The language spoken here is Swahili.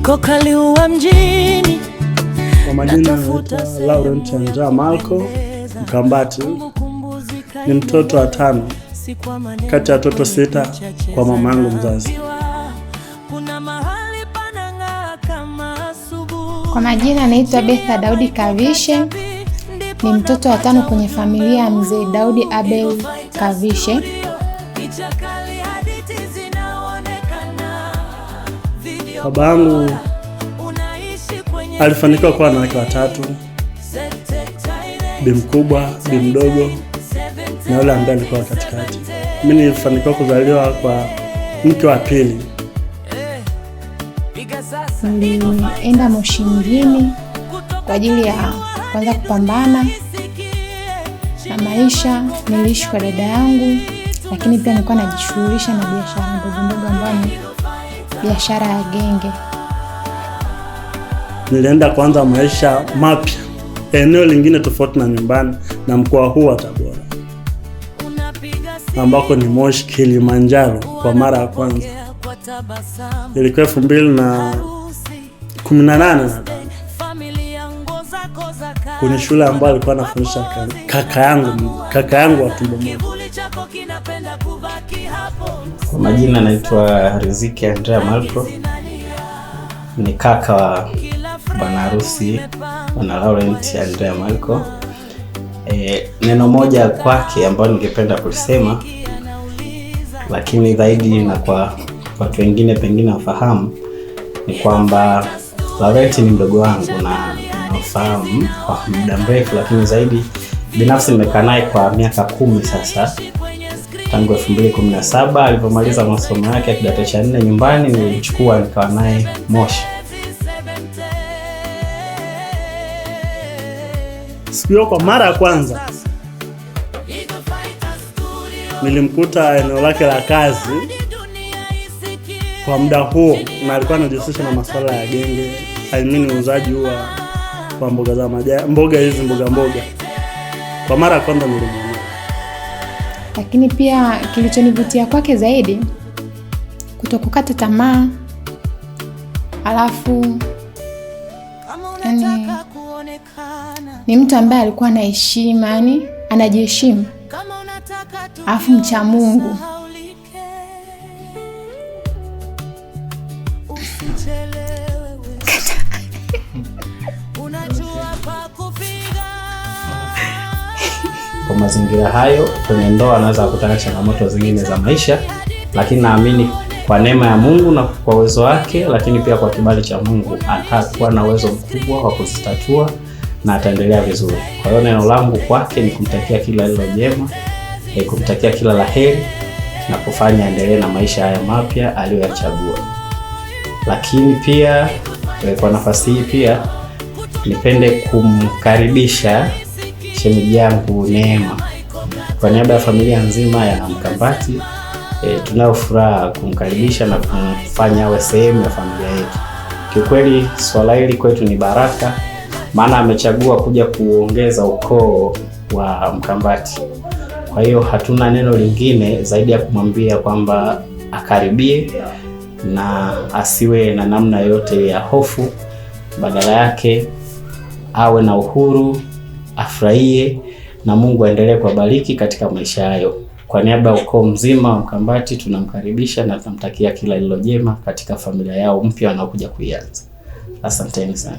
Niko Kaliua mjini. Kwa majina naitwa Laurent Andrea Malco Mkambati. Ni mtoto wa 5 kati ya watoto 6 kwa mama yangu mzazi. Kwa majina naitwa Betha Daudi Kavishe. Ni mtoto wa 5 kwenye familia ya mzee Daudi Abel Kavishe. Baba yangu alifanikiwa kuwa na wanawake 3, bi mkubwa, bi mdogo na yule ambaye alikuwa katikati. Mimi nilifanikiwa kuzaliwa kwa mke wa pili. Nilienda Moshi mjini kwa ajili ya kwanza kupambana na maisha. Niliishi kwa dada yangu, lakini pia nilikuwa najishughulisha na biashara ndogo ndogo ambayo ni biashara ya genge. Nilienda kuanza maisha mapya eneo lingine tofauti na nyumbani na mkoa huu wa Tabora, ambako ni Moshi Kilimanjaro kwa mara ya kwanza. Ilikuwa 2018 kwenye shule ambayo alikuwa anafundisha kaka yangu wa tumbo moja. Kwa majina naitwa Riziki Andrea Malco. Ni kaka wa bwana harusi bwana Laurent Andrea Malco. Neno moja kwake ambalo ningependa kulisema, lakini zaidi na kwa watu wengine pengine wafahamu, ni kwamba Laurent ni mdogo wangu na nafahamu kwa muda mrefu, lakini zaidi binafsi nimekaa naye kwa miaka 10 sasa. Tangu 2017 alipomaliza masomo yake ya kidato cha 4 nyumbani, nilimchukua nikawa naye Moshi. Siku kwa mara ya kwanza nilimkuta eneo lake la kazi kwa muda huo, na alikuwa anajihusisha na masuala ya genge, uuzaji wa mboga za majani, mboga. Kwa mara ya kwanza nilimwona. Lakini pia kilichonivutia kwake zaidi, kutokukata tamaa, alafu ni mtu ambaye alikuwa na heshima, yani anajiheshimu, alafu mcha Mungu. Kwa mazingira hayo, kwenye ndoa anaweza kukutana changamoto zingine za maisha, lakini naamini kwa neema ya Mungu na kwa uwezo wake, lakini pia kwa kibali cha Mungu, atakuwa na uwezo mkubwa wa kuzitatua na ataendelea vizuri. Kwa hiyo neno langu kwake ni kumtakia kila lilo jema, kumtakia kila laheri na kufanya endelee na maisha haya mapya aliyoyachagua. Lakini pia kwa nafasi hii pia nipende kumkaribisha shemeji yangu Neema. Kwa niaba ya familia nzima ya Mkambati, tunayo furaha kumkaribisha na kumfanya awe sehemu ya familia yetu. Kiukweli swala hili kwetu ni baraka, maana amechagua kuja kuongeza ukoo wa Mkambati. Kwa hiyo hatuna neno lingine zaidi ya kumwambia kwamba akaribie na asiwe na namna yote ya hofu, badala yake awe na uhuru, afurahie na Mungu aendelee kubariki katika maisha hayo. Kwa niaba ya ukoo mzima wa Mkambati tunamkaribisha na tunamtakia kila lilo jema katika familia yao mpya wanaokuja kuianza. Asanteni sana.